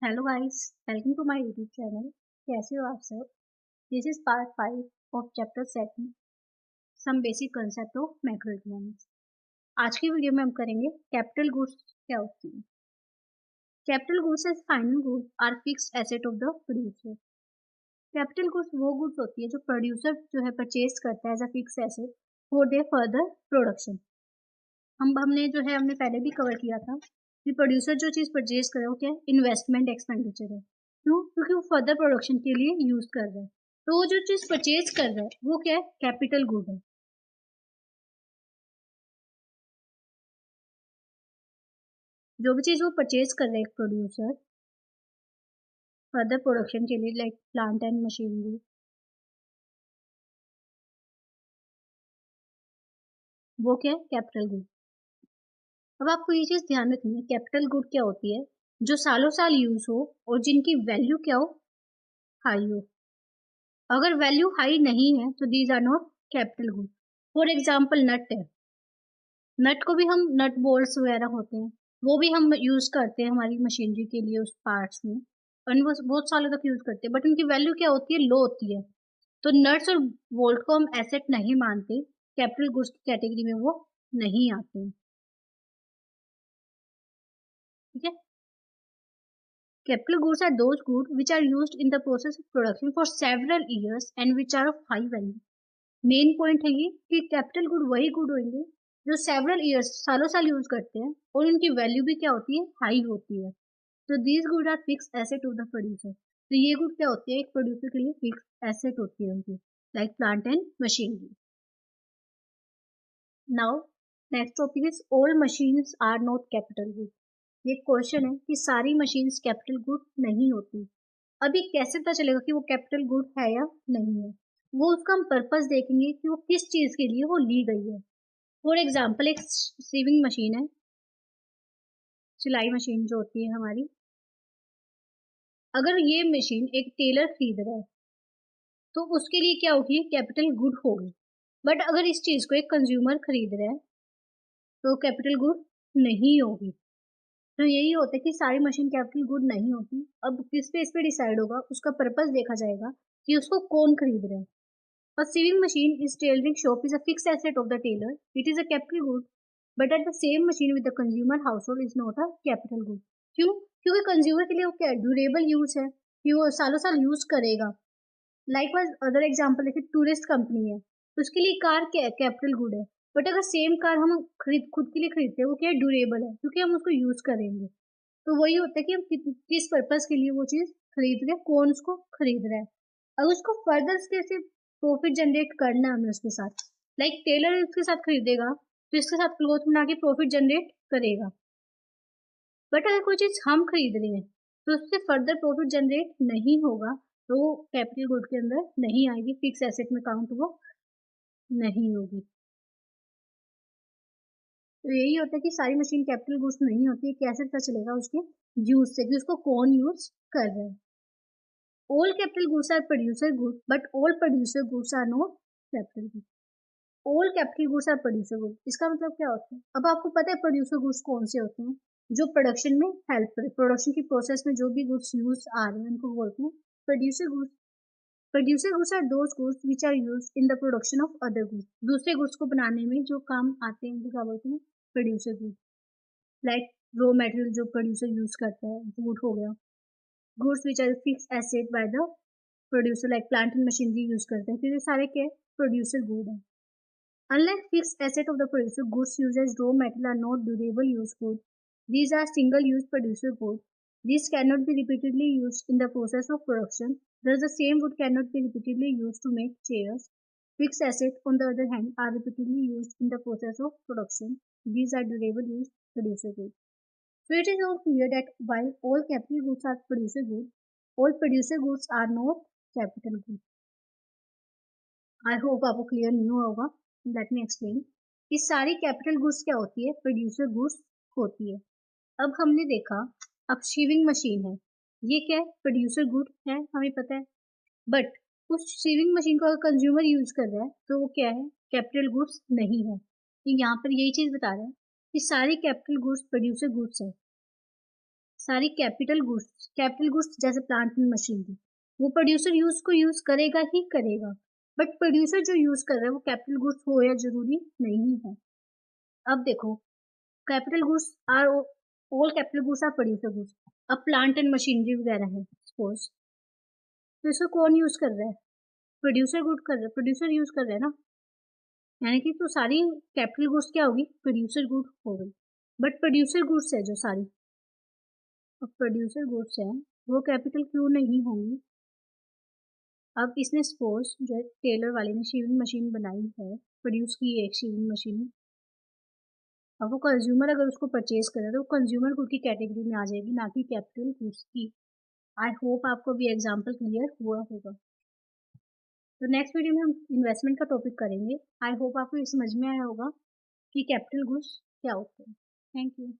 Hello guys, welcome to my YouTube channel. कैसे हो आप सब? This is part 5 of chapter 7 some basic concept of macroeconomics. आज की वीडियो में हम करेंगे कैपिटल गुड्स क्या होती है। Capital goods as final goods are fixed asset of the producer. Capital goods वो गुड्स होती है जो प्रोड्यूसर जो है परचेज करता है as a fix asset for their further production. हमने पहले भी कवर किया था कि प्रोड्यूसर जो चीज़ परचेज करे वो क्या है, इन्वेस्टमेंट एक्सपेंडिचर है। क्यों? क्योंकि वो फर्दर प्रोडक्शन के लिए यूज कर रहा है। तो वो जो चीज़ परचेज कर रहा है वो क्या है, कैपिटल गुड है। जो भी चीज़ वो परचेज कर रहा है एक प्रोड्यूसर फर्दर प्रोडक्शन के लिए, लाइक प्लांट एंड मशीनरी, वो क्या है, कैपिटल गुड। अब आपको ये चीज़ ध्यान रखनी है, कैपिटल गुड क्या होती है, जो सालों साल यूज हो और जिनकी वैल्यू क्या हो, हाई हो। अगर वैल्यू हाई नहीं है तो these are not capital good. For example nut है, नट को भी हम नट बोल्ट्स वगैरह होते हैं वो भी हम यूज करते हैं हमारी मशीनरी के लिए उस पार्ट्स में, और वो बहुत सालों तक यूज करते हैं, बट उनकी वैल्यू क्या होती है, लो होती है। तो नट्स और बोल्ट को हम एसेट नहीं मानते, कैपिटल गुड्स की कैटेगरी में वो नहीं आते हैं। ठीक है। Capital goods are those goods which are used in the process of production for several years and which are of high value. Main point है ये कि कैपिटल गुड वही गुड होंगे जो सेवरल ईयर्स, सालों साल यूज करते हैं और उनकी वैल्यू भी क्या होती है, हाई होती है। तो these good are fix asset of the producer. तो ये गुड क्या होती है, एक प्रोड्यूसर के लिए फिक्स एसेट होती है उनकी, like plant and machinery. Now next topic is all machines are not capital good. ये क्वेश्चन है कि सारी मशीन्स कैपिटल गुड नहीं होती। अभी कैसे पता चलेगा कि वो कैपिटल गुड है या नहीं है? वो उसका हम पर्पस देखेंगे कि वो किस चीज के लिए वो ली गई है। फॉर एग्जाम्पल एक सीविंग मशीन है, सिलाई मशीन जो होती है हमारी। अगर ये मशीन एक टेलर खरीद रहा है तो उसके लिए क्या होगी, कैपिटल गुड होगी। बट अगर इस चीज को एक कंज्यूमर खरीद रहा है तो कैपिटल गुड नहीं होगी। तो यही होता है कि सारी मशीन कैपिटल गुड नहीं होती। अब किस पे इस पे डिसाइड होगा, उसका पर्पस देखा जाएगा कि उसको कौन खरीद रहा है। A sewing machine is tailoring shop is a fixed asset of the tailor. It is a capital good, but at the same machine with the consumer household is not a capital good. क्यों? क्योंकि consumer के लिए वो क्या है, durable use है कि वो सालों साल यूज करेगा। लाइकवाइज अदर एग्जांपल है कि टूरिस्ट कंपनी है तो उसके लिए कार क्या है, कैपिटल गुड है। बट अगर सेम कार हम खरीद खुद के लिए खरीदते हैं वो क्या है, ड्यूरेबल है क्योंकि हम उसको यूज करेंगे। तो वही होता है कि हम किस पर्पज के लिए वो चीज खरीद रहे हैं, कौन उसको खरीद रहा है। अगर उसको फर्दर कैसे प्रॉफिट जनरेट करना है हमें उसके साथ, लाइक टेलर उसके साथ खरीदेगा तो इसके साथ क्लोथ बना के प्रॉफिट जनरेट करेगा। बट अगर कोई चीज हम खरीद रहे हैं तो उससे फर्दर प्रॉफिट जनरेट नहीं होगा, तो वो कैपिटल गुड के अंदर नहीं आएगी, फिक्स एसेट में काउंट वो नहीं होगी। तो यही होता है कि सारी मशीन कैपिटल गुड्स नहीं होती है। कैसे पता चलेगा, उसके यूज से कि उसको कौन यूज कर रहा है। All capital goods are producer goods, but all producer goods are not capital goods. All capital goods are producer goods. इसका मतलब क्या होता है? अब आपको पता है प्रोड्यूसर गुड्स कौन से होते हैं, जो प्रोडक्शन में हेल्प करे, प्रोडक्शन की प्रोसेस में जो भी गुड्स यूज आ रहे हैं उनको बोलते हैं producer goods. Producer goods are those goods which are use in the production of other goods. दूसरे गुड्स को बनाने में जो काम आते हैं उनको क्या बोलते हैं, producer goods. Like raw material जो प्रोड्यूसर यूज करता है, गुड हो गया। Goods which are fix asset by the producer, like plant and machinery use करते हैं, तो ये सारे क्या प्रोड्यूसर गुड है। Unlike fix asset of the producer, goods use as raw material are not durable use good. These are single use producer good. These cannot be repeatedly used in the process of production. Thus, the same wood cannot be repeatedly used to make chairs. Fixed assets, on the other hand, are repeatedly used in the process of production. These are durable use producer goods. So it is all clear that while all capital goods are producer goods, all producer goods are not capital goods. I hope आपको clear नहीं हुआ होगा। Let me explain. इस सारी capital goods क्या होती है, producer goods होती है। अब हमने देखा, अब शीविंग मशीन है, ये क्या है, प्रोड्यूसर गुड है, हमें पता है। बट उस शीविंग मशीन को अगर कंज्यूमर यूज कर रहा है तो वो क्या है, कैपिटल गुड्स नहीं है। तो यहाँ पर यही चीज बता रहे हैं कि सारी कैपिटल गुड्स प्रोड्यूसर गुड्स है। सारी कैपिटल गुड्स जैसे प्लांट एंड मशीनरी, वो प्रोड्यूसर यूज करेगा ही करेगा, बट प्रोड्यूसर जो यूज कर रहा है वो कैपिटल गुड्स हो या जरूरी नहीं है। अब देखो, capital goods are all capital goods are producer goods. अब प्लांट एंड मशीनरी वगैरह है सपोज, तो इसको कौन यूज कर रहा है? प्रोड्यूसर गुड कर रहा है, प्रोड्यूसर यूज कर रहा है ना, यानी कि तो सारी कैपिटल गुड्स क्या होगी? प्रोड्यूसर गुड हो गई। बट प्रोड्यूसर गुड्स है जो सारी, अब प्रोड्यूसर गुड्स है वो कैपिटल क्यों नहीं होंगी? अब इसने सपोज जो है टेलर वाले ने शेविंग मशीन बनाई है, प्रोड्यूस की है एक शेविंग मशीन, अब वो कंज्यूमर अगर उसको परचेज करे तो वो कंज्यूमर गुड की कैटेगरी में आ जाएगी, ना कि कैपिटल गुड्स की। आई होप आपको भी एग्जाम्पल क्लियर हुआ होगा। तो नेक्स्ट वीडियो में हम इन्वेस्टमेंट का टॉपिक करेंगे। आई होप आपको ये समझ में आया होगा कि कैपिटल गुड्स क्या होते हैं। Thank you.